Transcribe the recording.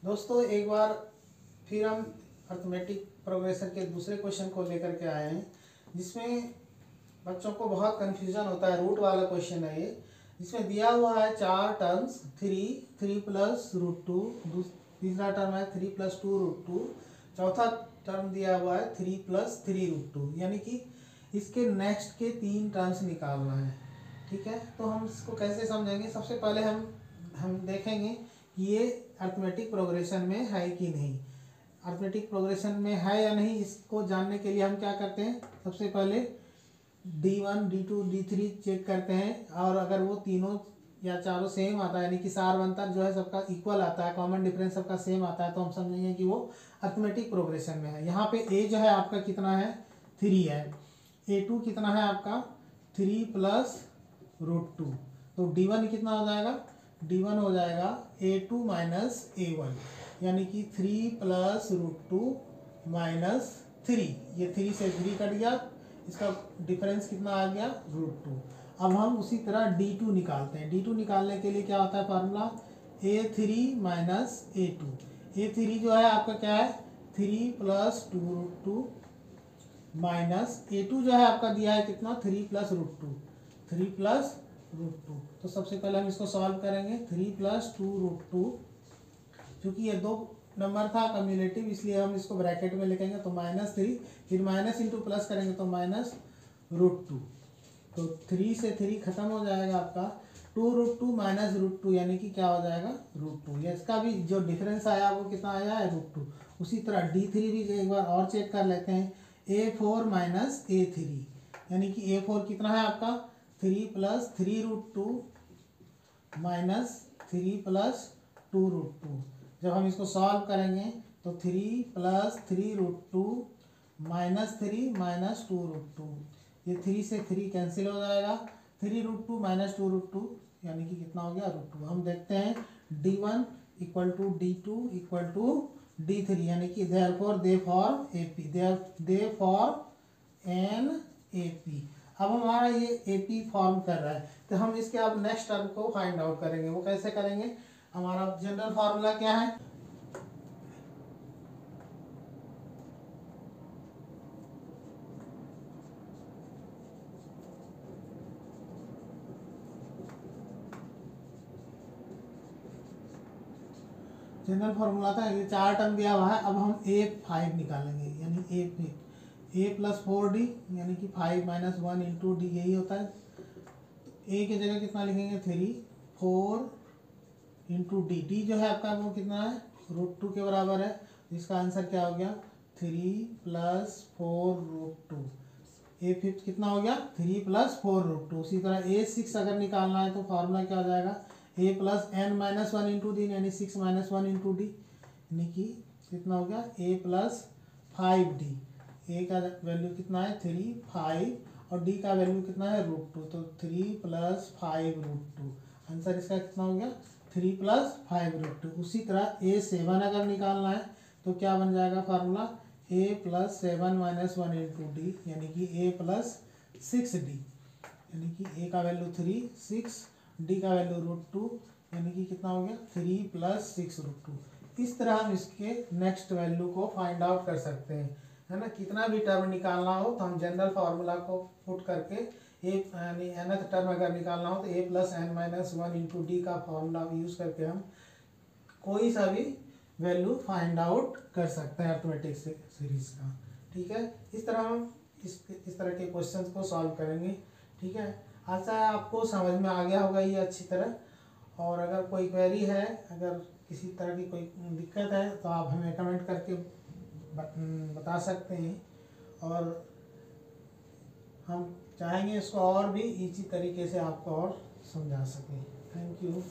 दोस्तों एक बार फिर हम अर्थमेटिक प्रोग्रेशन के दूसरे क्वेश्चन को लेकर के आए हैं, जिसमें बच्चों को बहुत कन्फ्यूजन होता है। रूट वाला क्वेश्चन है ये, जिसमें दिया हुआ है 4 टर्म्स, 3 प्लस रूट टू, तीसरा टर्म है 3 प्लस 2 रूट टू, चौथा टर्म दिया हुआ है 3 प्लस 3 रूट टू, यानी कि इसके नेक्स्ट के 3 टर्म्स निकालना है। ठीक है, तो हम इसको कैसे समझेंगे? सबसे पहले हम देखेंगे कि ये अर्थमेटिक प्रोग्रेशन में है कि नहीं। अर्थमेटिक प्रोग्रेशन में है या नहीं, इसको जानने के लिए हम क्या करते हैं, सबसे पहले D1, D2, D3 चेक करते हैं, और अगर वो तीनों या चारों सेम आता है, यानी कि सार अंतर जो है सबका इक्वल आता है, कॉमन डिफरेंस सबका सेम आता है, तो हम समझेंगे कि वो अर्थमेटिक प्रोग्रेशन में है। यहाँ पे A जो है आपका कितना है, 3 है। A2 कितना है आपका, 3 प्लस रूट टू, तो D1 कितना हो जाएगा, D1 हो जाएगा A2 माइनस A1, यानी कि 3 प्लस रूट टू माइनस 3, ये 3 से 3 कट गया, इसका डिफरेंस कितना आ गया, रूट टू। अब हम उसी तरह D2 निकालते हैं। D2 निकालने के लिए क्या होता है formula, A3 minus A2। A3 जो है आपका क्या है, 3 plus 2 root two minus A2 जो है आपका दिया है कितना, 3 plus root two, 3 plus root two. तो सबसे पहले हम इसको सॉल्व करेंगे। 3 प्लस 2 रूट टू, चूँकि ये 2 नंबर था कम्युलेटिव, इसलिए हम इसको ब्रैकेट में लिखेंगे, तो -3, फिर माइनस इंटू प्लस करेंगे तो माइनस रूट टू, तो 3 से 3 खत्म हो जाएगा आपका, 2 root two minus root two, यानी कि क्या हो जाएगा, रूट टू। या इसका भी जो डिफरेंस आया वो कितना आया है, रूट टू। उसी तरह D3 भी एक बार और चेक कर लेते हैं, A4 माइनस A3, यानी कि A4 कितना है आपका, 3 plus 3 root two minus 3 plus 2 root two. जब हम इसको सॉल्व करेंगे तो 3 plus 3 root two minus 3 minus 2 root two, ये 3 से 3 कैंसिल हो जाएगा, 3 root two minus 2 root two, यानी कि कितना हो गया, रूट टू। हम देखते हैं D1 equal to D2 equal to D3, यानी कि दे फॉर एन ए पी। अब हमारा ये AP फॉर्म कर रहा है, तो हम इसके अब नेक्स्ट टर्म को फाइंड आउट करेंगे। वो कैसे करेंगे, हमारा जनरल फार्मूला क्या है, जनरल फार्मूला था, ये 4 टर्म दिया हुआ है। अब हम A5 निकालेंगे, यानी A प्लस 4D, यानी कि 5 माइनस 1 इंटू डी, यही होता है। A की जगह कितना लिखेंगे, 3, 4 इंटू डी जो है आपका वो कितना है, रूट टू के बराबर है। इसका आंसर क्या हो गया, 3 प्लस 4 रूट टू। A5 कितना हो गया, 3 प्लस 4 रूट टू। उसी तरह A6 अगर निकालना है तो फार्मूला क्या हो जाएगा, A plus n minus 1 into D, यानी 6 माइनस 1 इंटू डी, यानी कि कितना हो गया, A प्लस 5D। A का वैल्यू कितना है, 3, 5, और D का वैल्यू कितना है, रूट टू, तो 3 प्लस 5 रूट टू। आंसर इसका कितना हो गया, 3 प्लस 5 रूट टू। उसी तरह A7 अगर निकालना है तो क्या बन जाएगा formula, A plus 7 minus 1 into D, यानी कि A प्लस 6D, यानी कि A का वैल्यू 3, 6, D का वैल्यू रूट टू, यानी कि कितना हो गया, 3 प्लस 6 रूट टू। इस तरह हम इसके नेक्स्ट वैल्यू को फाइंड आउट कर सकते हैं, है ना। कितना भी टर्म निकालना हो तो हम जनरल फार्मूला को पुट करके यानी nth टर्म अगर निकालना हो तो A plus n minus 1 into D का फार्मूला यूज़ करके हम कोई सा भी वैल्यू फाइंड आउट कर सकते हैं अर्थमेटिक सीरीज का। ठीक है, इस तरह हम इस तरह के क्वेश्चंस को सॉल्व करेंगे। ठीक है, आशा है आपको समझ में आ गया होगा ये अच्छी तरह। और अगर कोई क्वेरी है, अगर किसी तरह की कोई दिक्कत है तो आप हमें कमेंट करके बता सकते हैं, और हम चाहेंगे इसको और भी इजी तरीके से आपको और समझा सकें। Thank you.